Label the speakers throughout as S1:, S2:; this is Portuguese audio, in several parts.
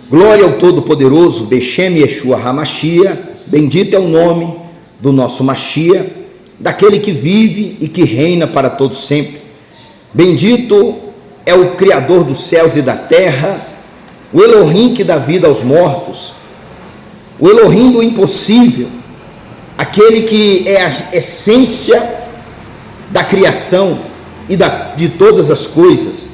S1: Glória ao Todo-Poderoso, Bechem Yeshua HaMashiach, bendito é o nome do nosso Mashiach, daquele que vive e que reina para todo sempre. Bendito é o Criador dos céus e da terra, o Elohim que dá vida aos mortos, o Elohim do impossível, aquele que é a essência da criação e de todas as coisas.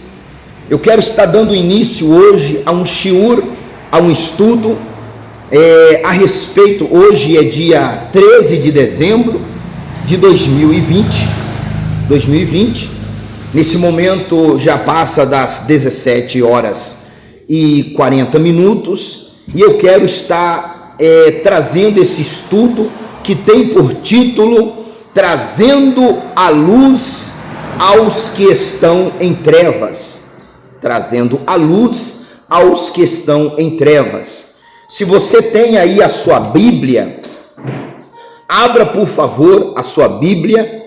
S1: Eu quero estar dando início hoje a um shiur, a um estudo a respeito. Hoje é dia 13 de dezembro de 2020. Nesse momento já passa das 17 horas e 40 minutos e eu quero estar trazendo esse estudo que tem por título Trazendo a Luz aos que estão em trevas. Trazendo a luz aos que estão em trevas. Se você tem aí a sua Bíblia, abra por favor a sua Bíblia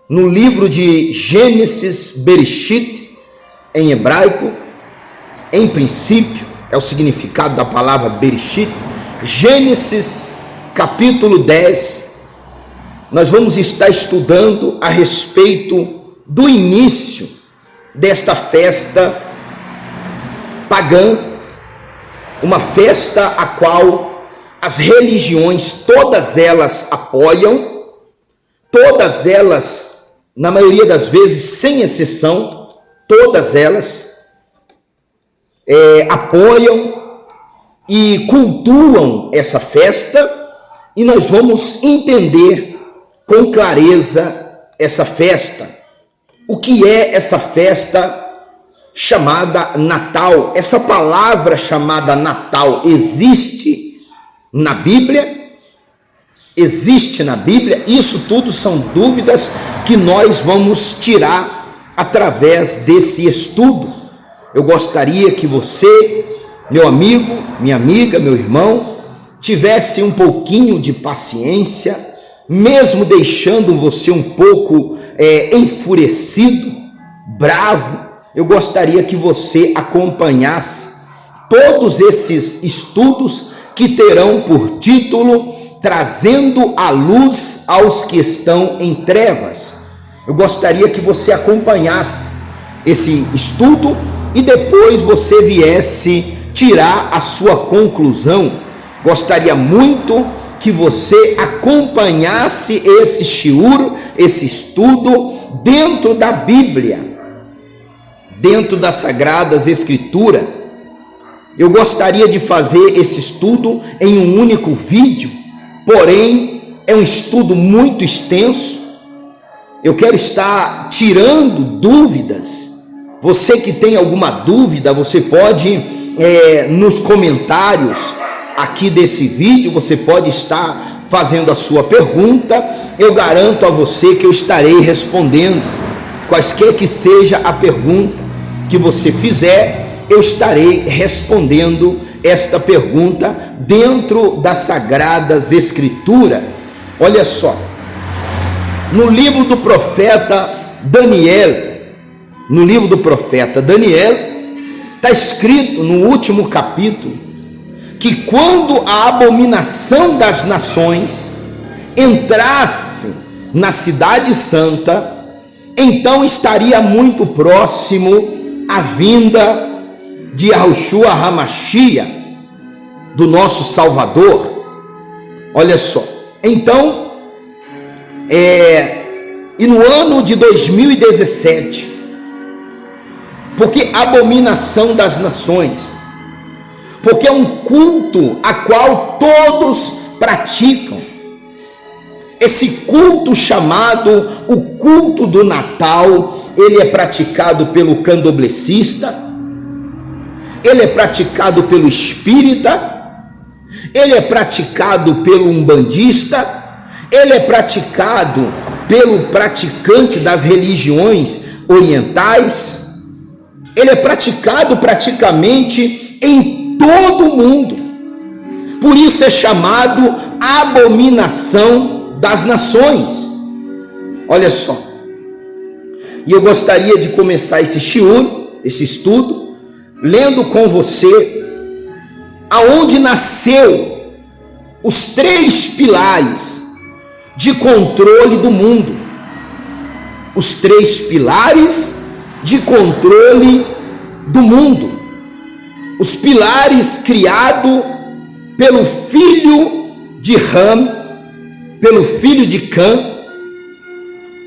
S1: no livro de Gênesis Bereshit, em hebraico. Em princípio, é o significado da palavra Bereshit. Gênesis capítulo 10, nós vamos estar estudando a respeito do início desta festa pagã, uma festa a qual as religiões, todas elas apoiam, todas elas, na maioria das vezes, sem exceção, todas elas apoiam e cultuam essa festa, e nós vamos entender com clareza essa festa. O que é essa festa chamada Natal? Essa palavra chamada Natal existe na Bíblia? Existe na Bíblia? Isso tudo são dúvidas que nós vamos tirar através desse estudo. Eu gostaria que você, meu amigo, minha amiga, meu irmão, tivesse um pouquinho de paciência, mesmo deixando você um pouco enfurecido, bravo. Eu gostaria que você acompanhasse todos esses estudos que terão por título Trazendo a Luz aos que estão em trevas. Eu gostaria que você acompanhasse esse estudo e depois você viesse tirar a sua conclusão. Gostaria muito que você acompanhasse esse shiur, esse estudo dentro da Bíblia, dentro das Sagradas Escrituras. Eu gostaria de fazer esse estudo em um único vídeo, porém é um estudo muito extenso. Eu quero estar tirando dúvidas. Você que tem alguma dúvida, você pode nos comentários aqui desse vídeo, você pode estar fazendo a sua pergunta. Eu garanto a você que eu estarei respondendo, quaisquer que seja a pergunta que você fizer, eu estarei respondendo esta pergunta dentro das Sagradas Escrituras. Olha só, no livro do profeta Daniel, está escrito no último capítulo, que quando a abominação das nações entrasse na cidade santa, então estaria muito próximo a vinda de Yahushua HaMashiach, do nosso Salvador. Olha só, então, e no ano de 2017, porque abominação das nações, porque é um culto a qual todos praticam. Esse culto chamado o culto do Natal, ele é praticado pelo candomblessista, ele é praticado pelo espírita, ele é praticado pelo umbandista, ele é praticado pelo praticante das religiões orientais, ele é praticado praticamente em todo o mundo. Por isso é chamado abominação das nações. Olha só, e eu gostaria de começar esse shiur, esse estudo, lendo com você aonde nasceu os 3 pilares de controle do mundo. Os 3 pilares de controle do mundo. Os pilares criados pelo filho de Ham, pelo filho de Cã,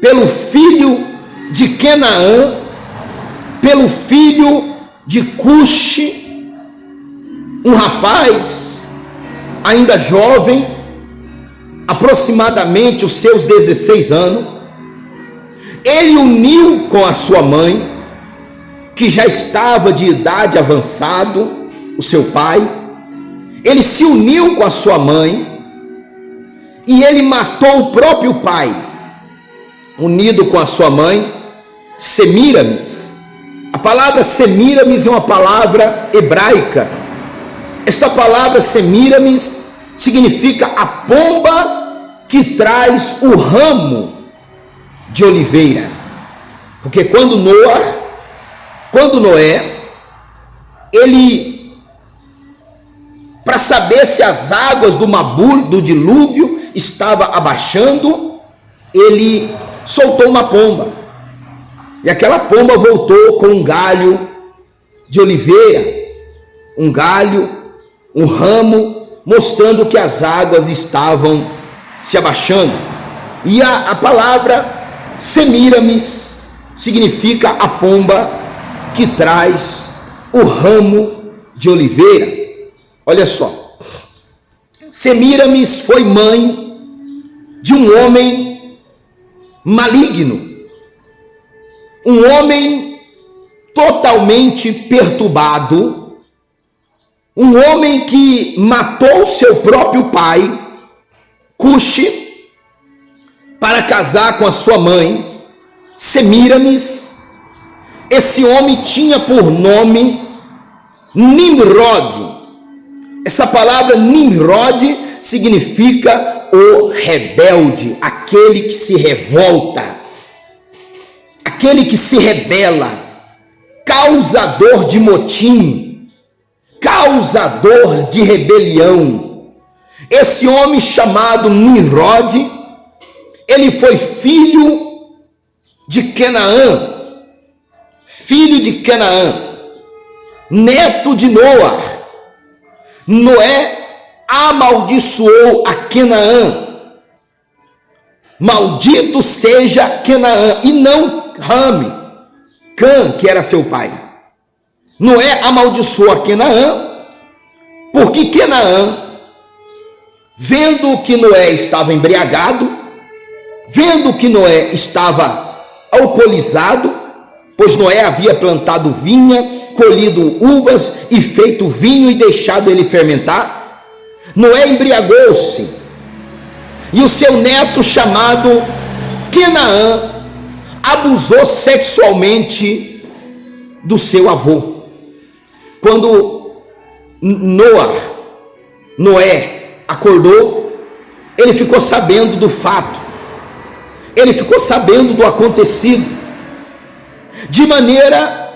S1: pelo filho de Canaã, pelo filho de Cuxi, um rapaz ainda jovem, aproximadamente os seus 16 anos. Ele uniu com a sua mãe, que já estava de idade avançada, o seu pai. Ele se uniu com a sua mãe e ele matou o próprio pai, unido com a sua mãe, Semíramis. A palavra Semíramis é uma palavra hebraica. Esta palavra Semíramis significa a pomba que traz o ramo de oliveira. Porque quando Noé, ele, para saber se as águas do dilúvio estavam abaixando, ele soltou uma pomba. E aquela pomba voltou com um galho de oliveira, um ramo, mostrando que as águas estavam se abaixando. E a palavra Semíramis significa a pomba que traz o ramo de oliveira. Olha só, Semíramis foi mãe de um homem maligno, um homem totalmente perturbado, um homem que matou seu próprio pai, Cuxi, para casar com a sua mãe, Semíramis. Esse homem tinha por nome Nimrod. Essa palavra Nimrod significa o rebelde, aquele que se revolta, aquele que se rebela, causador de motim, causador de rebelião. Esse homem chamado Nimrod, ele foi filho de Canaã, neto de Noé. Noé amaldiçoou a Canaã. Maldito seja Canaã, e não Cã, que era seu pai. Noé amaldiçoou a Canaã, porque Canaã, vendo que Noé estava embriagado, vendo que Noé estava alcoolizado, pois Noé havia plantado vinha, colhido uvas e feito vinho e deixado ele fermentar, Noé embriagou-se, e o seu neto chamado Canaã abusou sexualmente do seu avô. Quando Noé acordou, ele ficou sabendo do fato, ele ficou sabendo do acontecido, de maneira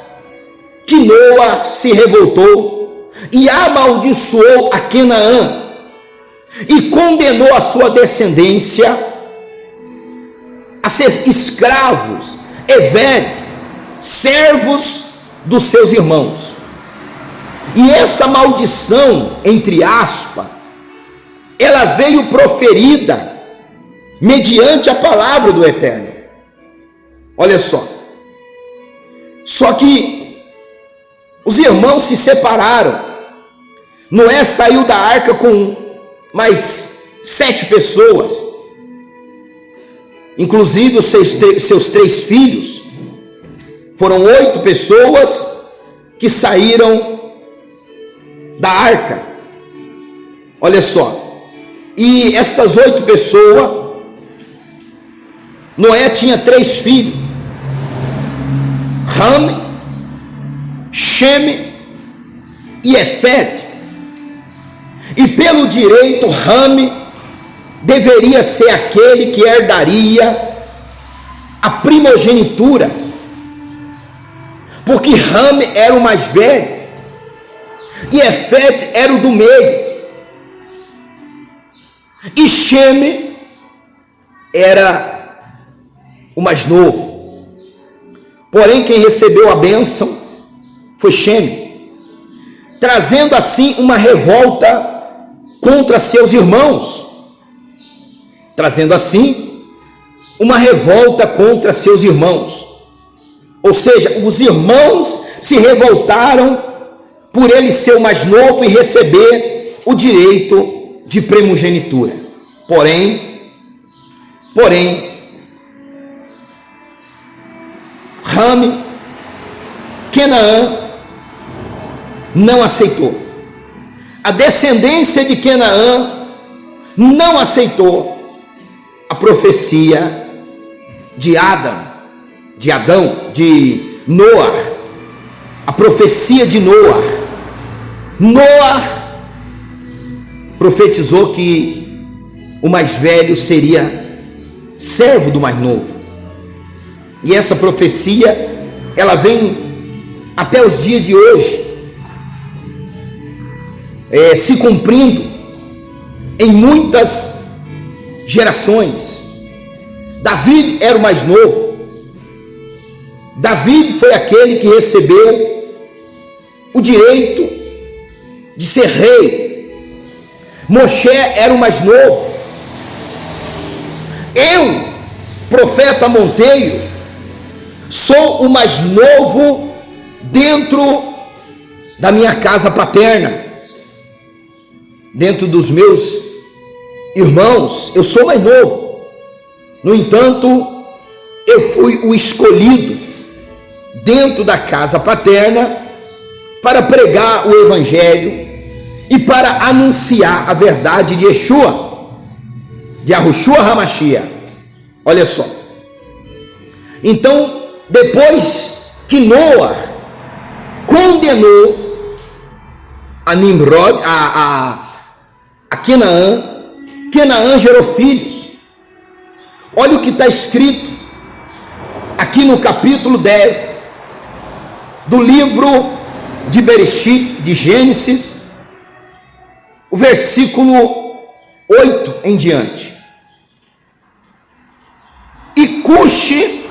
S1: que Noé se revoltou e amaldiçoou a Canaã e condenou a sua descendência a ser escravos, servos dos seus irmãos. E essa maldição, entre aspas, ela veio proferida mediante a palavra do Eterno. Olha só. Só que os irmãos se separaram. Noé saiu da arca com mais 7 pessoas, inclusive os seus 3 filhos. Foram 8 pessoas que saíram da arca. Olha só. E estas 8 pessoas, Noé tinha 3 filhos: Ham, Shem e Efete. E pelo direito, Ham deveria ser aquele que herdaria a primogenitura, porque Ham era o mais velho. e Efete era o do meio, e Sheme era o mais novo. Porém, quem recebeu a bênção foi Sheme, trazendo assim uma revolta contra seus irmãos, ou seja, os irmãos se revoltaram por ele ser o mais novo e receber o direito de primogenitura. Porém, Canaã não aceitou. A descendência de Canaã não aceitou a profecia de Noar, a profecia de Noar. Noar profetizou que o mais velho seria servo do mais novo. E essa profecia, ela vem até os dias de hoje, se cumprindo em muitas gerações. Davi era o mais novo. Davi foi aquele que recebeu o direito de ser rei. Moshe era o mais novo. Eu, profeta Monteiro, sou o mais novo dentro da minha casa paterna. Dentro dos meus irmãos, eu sou mais novo. No entanto, eu fui o escolhido dentro da casa paterna para pregar o evangelho e para anunciar a verdade de Yeshua, de Yahushua HaMashiach. Olha só. Então, depois que Noar condenou a Nimrod, a Canaã gerou filhos. Olha o que está escrito aqui no capítulo 10 do livro de Bereshit, de Gênesis, o versículo 8 em diante. E Cuxi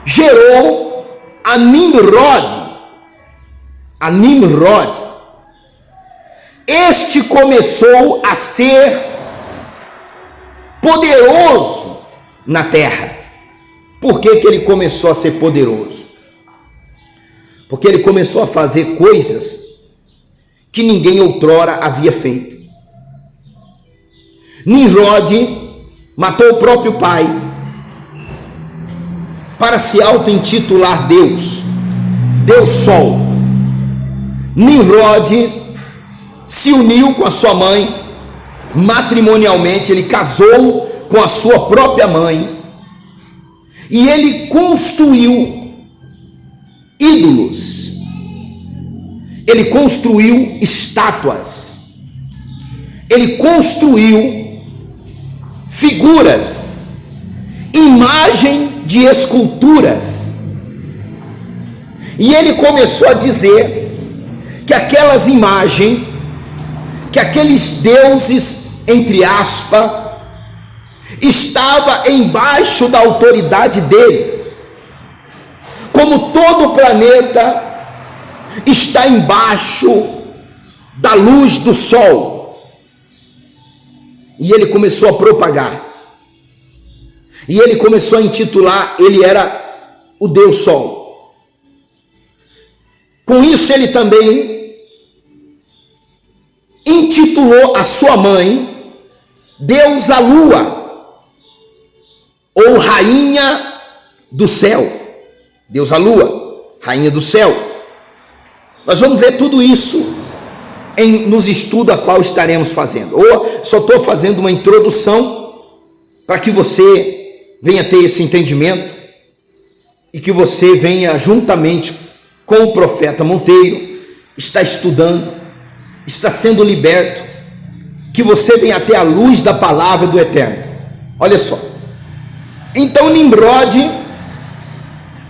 S1: gerou a Nimrod. Este começou a ser poderoso na terra. Por que ele começou a ser poderoso? Porque ele começou a fazer coisas que ninguém outrora havia feito. Nimrod matou o próprio pai para se auto-intitular Deus Sol. Nimrod se uniu com a sua mãe matrimonialmente, ele casou com a sua própria mãe e ele construiu ídolos, ele construiu estátuas, ele construiu figuras, imagem de esculturas, e ele começou a dizer que aquelas imagens, que aqueles deuses, entre aspas, estava embaixo da autoridade dele, como todo o planeta está embaixo da luz do sol. E ele começou a propagar, e ele começou a intitular, ele era o Deus Sol. Com isso ele também intitulou a sua mãe Deusa Lua, ou Rainha do Céu. Deusa Lua, Rainha do Céu. Nós vamos ver tudo isso nos estudos a qual estaremos fazendo. Ou só estou fazendo uma introdução para que você venha ter esse entendimento e que você venha juntamente com o profeta Monteiro, está estudando, está sendo liberto, que você venha ter a luz da palavra do Eterno. Olha só. Então Nimrod,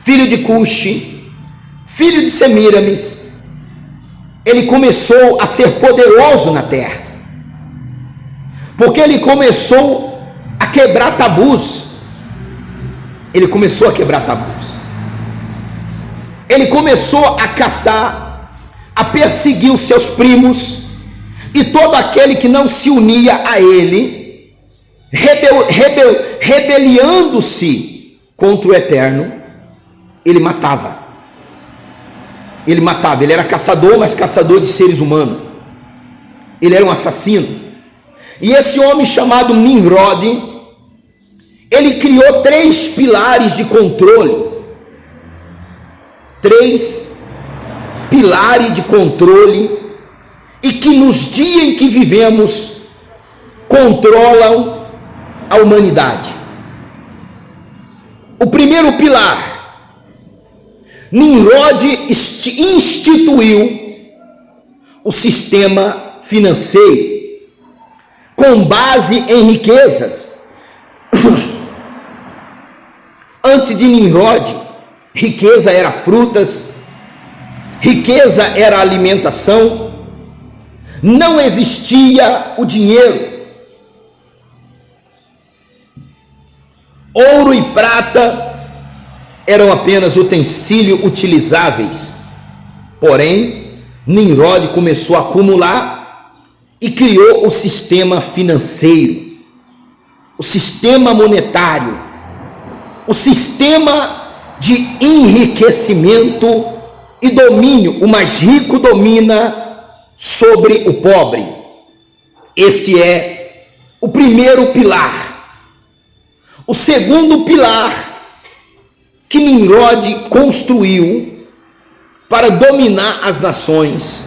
S1: filho de Cuxi, filho de Semiramis, ele começou a ser poderoso na terra, porque ele começou a quebrar tabus. Ele começou a quebrar tabus. Ele começou a caçar, a perseguir os seus primos e todo aquele que não se unia a ele, rebeliando-se contra o Eterno. Ele matava. Ele era caçador, mas caçador de seres humanos. Ele era um assassino. E esse homem chamado Nimrod, ele criou 3 pilares de controle. 3 pilares de controle, e que nos dias em que vivemos controlam a humanidade. O primeiro pilar, Nimrod instituiu o sistema financeiro com base em riquezas. Antes de Nimrod, riqueza era frutas, riqueza era alimentação, não existia o dinheiro. Ouro e prata eram apenas utensílios utilizáveis. Porém, Nimrod começou a acumular e criou o sistema financeiro, o sistema monetário, o sistema de enriquecimento e domínio. O mais rico domina sobre o pobre. Este é o primeiro pilar. O segundo pilar que Nimrod construiu para dominar as nações.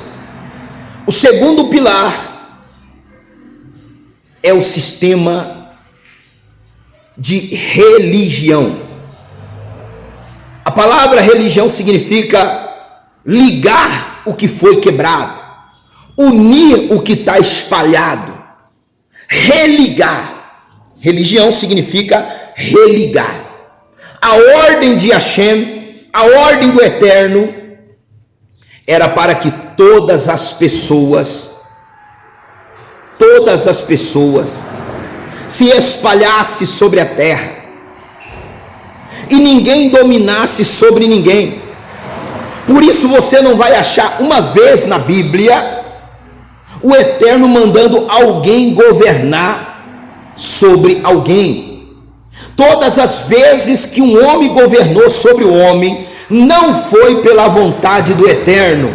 S1: O segundo pilar é o sistema de religião. A palavra religião significa ligar o que foi quebrado, unir o que está espalhado, religar. Religião significa religar. A ordem de Hashem, a ordem do Eterno, era para que todas as pessoas se espalhassem sobre a terra e ninguém dominasse sobre ninguém. Por isso você não vai achar uma vez na Bíblia o Eterno mandando alguém governar sobre alguém. Todas as vezes que um homem governou sobre o homem, não foi pela vontade do Eterno,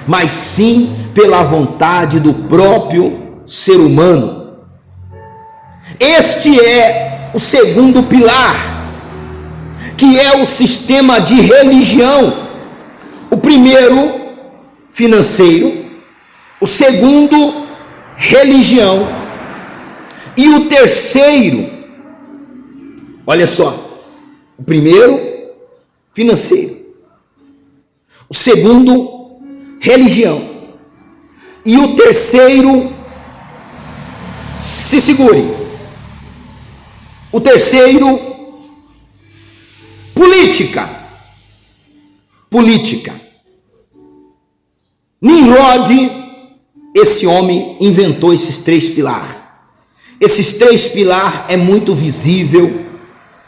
S1: mas sim pela vontade do próprio ser humano. Este é o segundo pilar, que é o sistema de religião. O primeiro, financeiro. O segundo, religião. E o terceiro, olha só, o primeiro, financeiro. O segundo, religião. E o terceiro, se segure, o terceiro, política. Nimrod, esse homem inventou esses 3 pilares. Esses 3 pilares é muito visível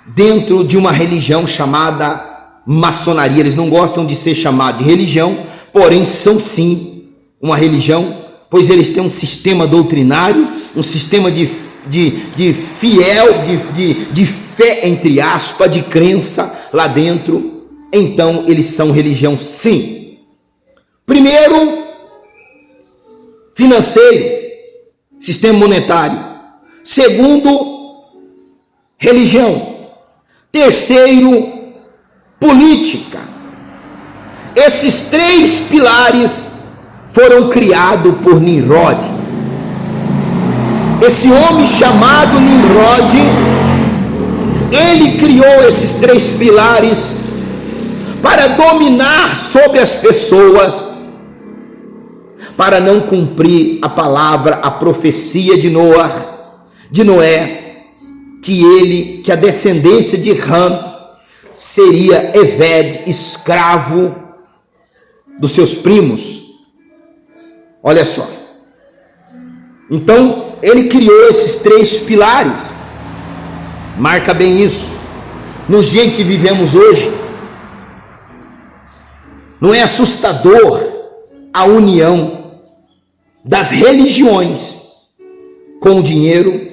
S1: dentro de uma religião chamada maçonaria. Eles não gostam de ser chamados de religião, porém são sim uma religião, pois eles têm um sistema doutrinário, um sistema de fé, entre aspas, de crença lá dentro. Então eles são religião sim. Primeiro, financeiro, sistema monetário. Segundo, religião. Terceiro, política. Esses 3 pilares foram criados por Nimrod. Esse homem chamado Nimrod, ele criou esses 3 pilares para dominar sobre as pessoas, para não cumprir a palavra, a profecia de Noé, que a descendência de Ham seria Eved, escravo dos seus primos. Olha só. Então, ele criou esses 3 pilares. Marca bem isso. No dia em que vivemos hoje, não é assustador a união das religiões com o dinheiro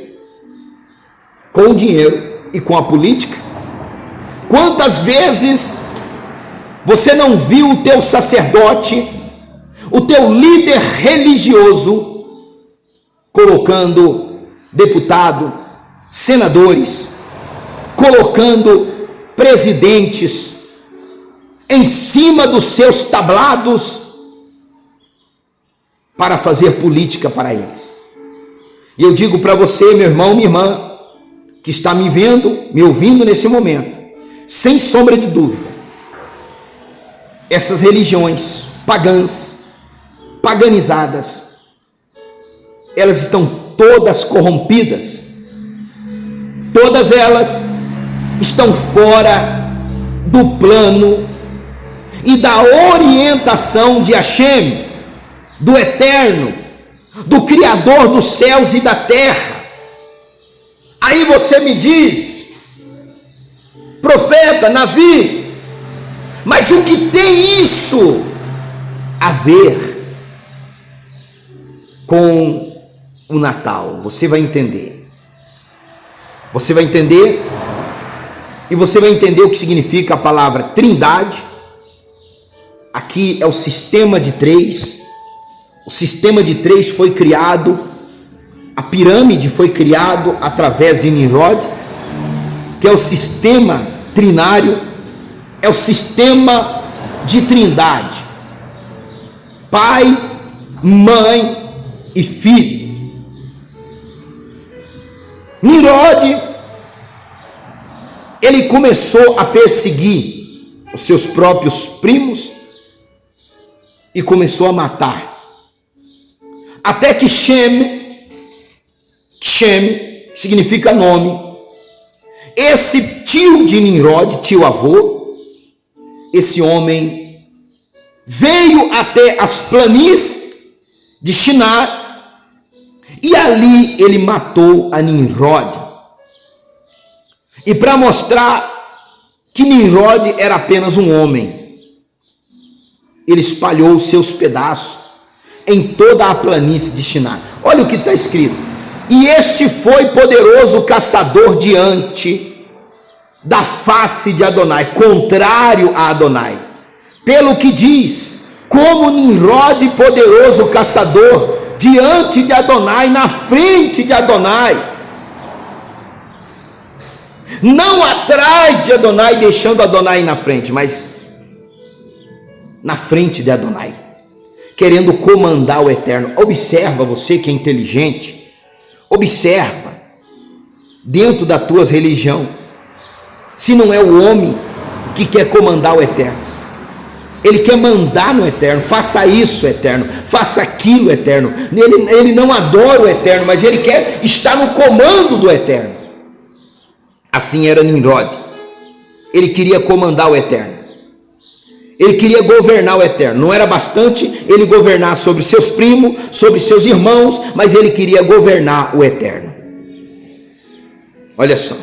S1: e com a política? Quantas vezes você não viu o teu sacerdote, o teu líder religioso, colocando deputado, senadores, colocando presidentes em cima dos seus tablados para fazer política para eles? E eu digo para você, meu irmão, minha irmã, que está me vendo, me ouvindo nesse momento, sem sombra de dúvida, essas religiões pagãs, paganizadas, elas estão todas corrompidas, todas elas estão fora do plano e da orientação de Hashem, do Eterno, do Criador dos céus e da terra. Aí você me diz, profeta, Navi, mas o que tem isso a ver com o Natal? Você vai entender. Você vai entender, e você vai entender o que significa a palavra Trindade. Aqui é o sistema de 3. O sistema de 3 foi criado, a pirâmide foi criado através de Nimrod, que é o sistema trinário, é o sistema de Trindade: Pai, Mãe e Filho. Nimrod, ele começou a perseguir os seus próprios primos e começou a matar, até que Shem significa nome, esse tio de Nimrod, tio avô, esse homem veio até as planícies de Shinar, e ali ele matou a Nimrod. E para mostrar que Nimrod era apenas um homem, ele espalhou os seus pedaços em toda a planície de Shinar. Olha o que está escrito: e este foi poderoso caçador diante da face de Adonai, contrário a Adonai, pelo que diz, como Nimrod, poderoso caçador, diante de Adonai, na frente de Adonai, não atrás de Adonai, deixando Adonai na frente, mas na frente de Adonai, querendo comandar o Eterno. Observa, você que é inteligente, observa dentro da tua religião, se não é o homem que quer comandar o Eterno. Ele quer mandar no Eterno: faça isso, Eterno, faça aquilo, Eterno. Ele não adora o Eterno, mas ele quer estar no comando do Eterno. Assim era Nimrod. Ele queria comandar o Eterno, ele queria governar o Eterno. Não era bastante ele governar sobre seus primos, sobre seus irmãos, mas ele queria governar o Eterno. Olha só,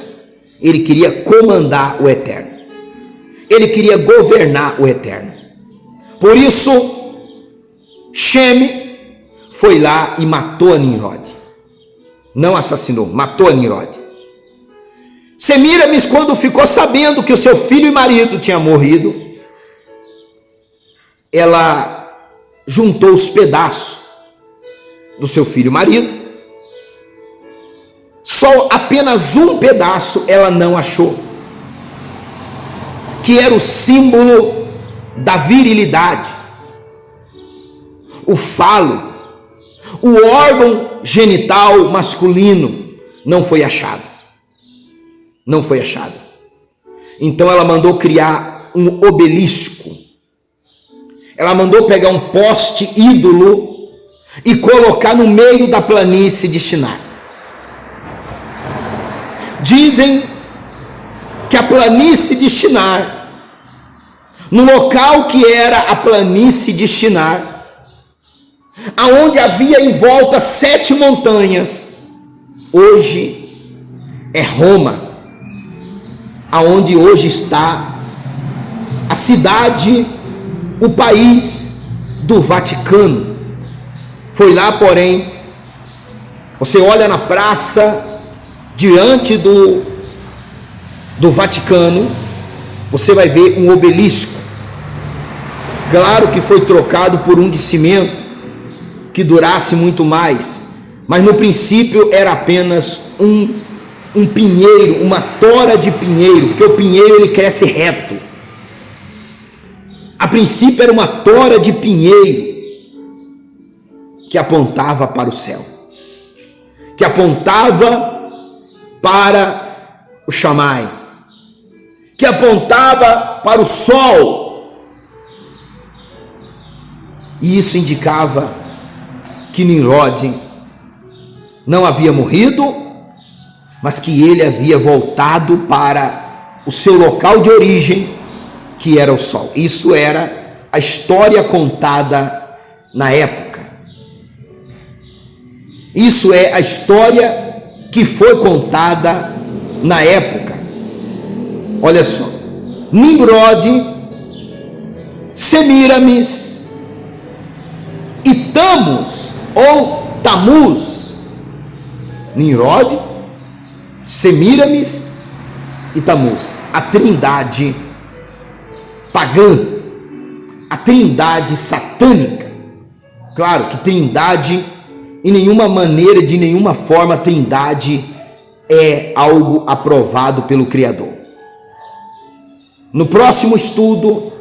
S1: ele queria comandar o Eterno, ele queria governar o Eterno. Por isso, Shem foi lá e matou a Nimrod. Não assassinou, matou a Nimrod. Semiramis, quando ficou sabendo que o seu filho e marido tinha morrido, ela juntou os pedaços do seu filho e marido. Só apenas um pedaço ela não achou, que era o símbolo da virilidade, o falo, o órgão genital masculino. Não foi achado, não foi achado. Então ela mandou criar um obelisco, ela mandou pegar um poste ídolo e colocar no meio da planície de Shinar. Dizem que a planície de Shinar, no local que era a planície de Shinar, aonde havia em volta 7 montanhas, hoje é Roma, aonde hoje está a cidade, o país do Vaticano. Foi lá, porém, você olha na praça, diante do Vaticano, você vai ver um obelisco. Claro que foi trocado por um de cimento, que durasse muito mais, mas no princípio era apenas um pinheiro, uma tora de pinheiro, porque o pinheiro ele cresce reto. A princípio era uma tora de pinheiro que apontava para o céu, que apontava para o Chamai, que apontava para o sol, e isso indicava que Nimrod não havia morrido, mas que ele havia voltado para o seu local de origem, que era o sol. Isso era a história contada na época. Isso é a história que foi contada na época. Olha só, Nimrod, Semíramis e Tammuz, ou Tamuz. Nimrod, Semíramis e Tamuz, a trindade pagã, a trindade satânica. Claro que trindade, em nenhuma maneira, de nenhuma forma, trindade é algo aprovado pelo Criador. No próximo estudo,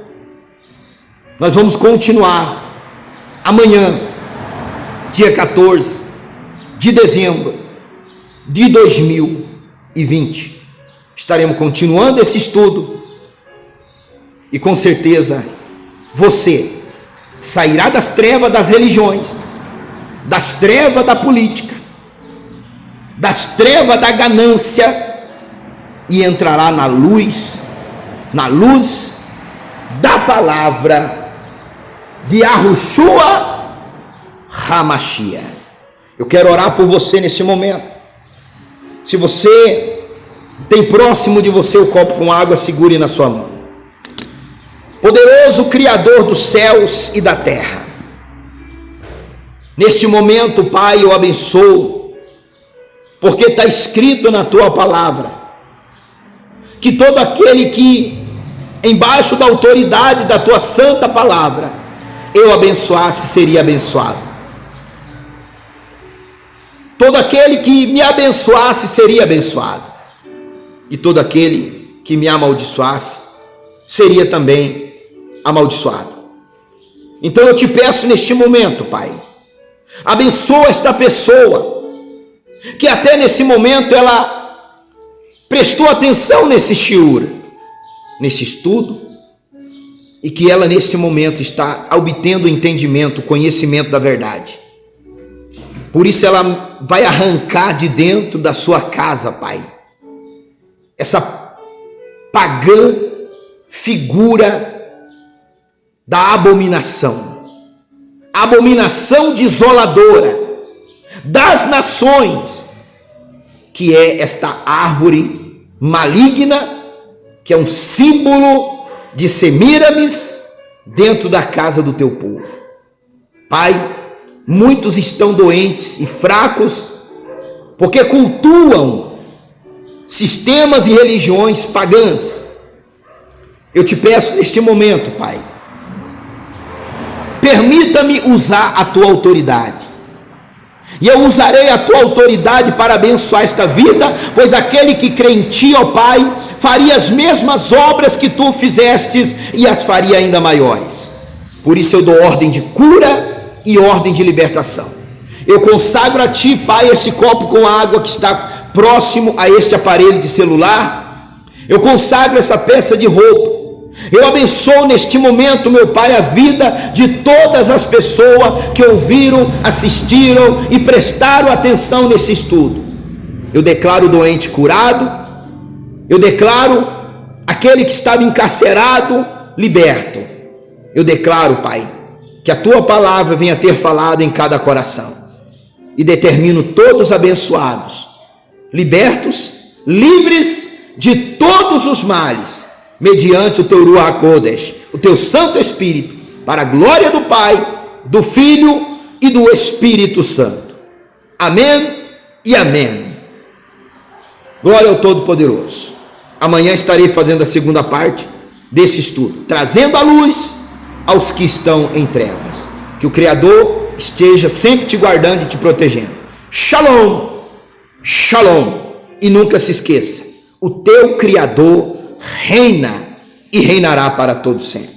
S1: nós vamos continuar amanhã, dia 14 de dezembro de 2020. Estaremos continuando esse estudo e com certeza você sairá das trevas das religiões, das trevas da política, das trevas da ganância e entrará na luz da palavra de Yahushua HaMashiach. Eu quero orar por você nesse momento. Se você tem próximo de você o copo com água, segure na sua mão. Poderoso Criador dos céus e da terra, neste momento, Pai, eu abençoo, porque está escrito na tua palavra, que todo aquele que, embaixo da autoridade da tua santa palavra, eu abençoasse, seria abençoado. Todo aquele que me abençoasse, seria abençoado. E todo aquele que me amaldiçoasse, seria também amaldiçoado. Então eu te peço neste momento, Pai, abençoa esta pessoa, que até nesse momento ela prestou atenção nesse shiur, nesse estudo, e que ela nesse momento está obtendo entendimento, conhecimento da verdade. Por isso ela vai arrancar de dentro da sua casa, Pai, essa pagã figura da abominação desoladora das nações, que é esta árvore maligna, que é um símbolo de Semíramis dentro da casa do teu povo. Pai, muitos estão doentes e fracos, porque cultuam sistemas e religiões pagãs. Eu te peço neste momento, Pai, permita-me usar a tua autoridade, e eu usarei a tua autoridade para abençoar esta vida, pois aquele que crê em ti, ó Pai, faria as mesmas obras que tu fizestes e as faria ainda maiores. Por isso eu dou ordem de cura e ordem de libertação. Eu consagro a ti, Pai, esse copo com água que está próximo a este aparelho de celular. Eu consagro essa peça de roupa. Eu abençoo neste momento, meu Pai, a vida de todas as pessoas que ouviram, assistiram e prestaram atenção nesse estudo. Eu declaro o doente curado, eu declaro aquele que estava encarcerado liberto. Eu declaro, Pai, que a tua palavra venha ter falado em cada coração. E determino todos abençoados, libertos, livres de todos os males, mediante o teu Ruach HaKodesh, o teu Santo Espírito, para a glória do Pai, do Filho e do Espírito Santo. Amém e amém. Glória ao Todo-Poderoso. Amanhã estarei fazendo a segunda parte desse estudo, trazendo a luz aos que estão em trevas. Que o Criador esteja sempre te guardando e te protegendo. Shalom, shalom. E nunca se esqueça, o teu Criador reina e reinará para todo sempre.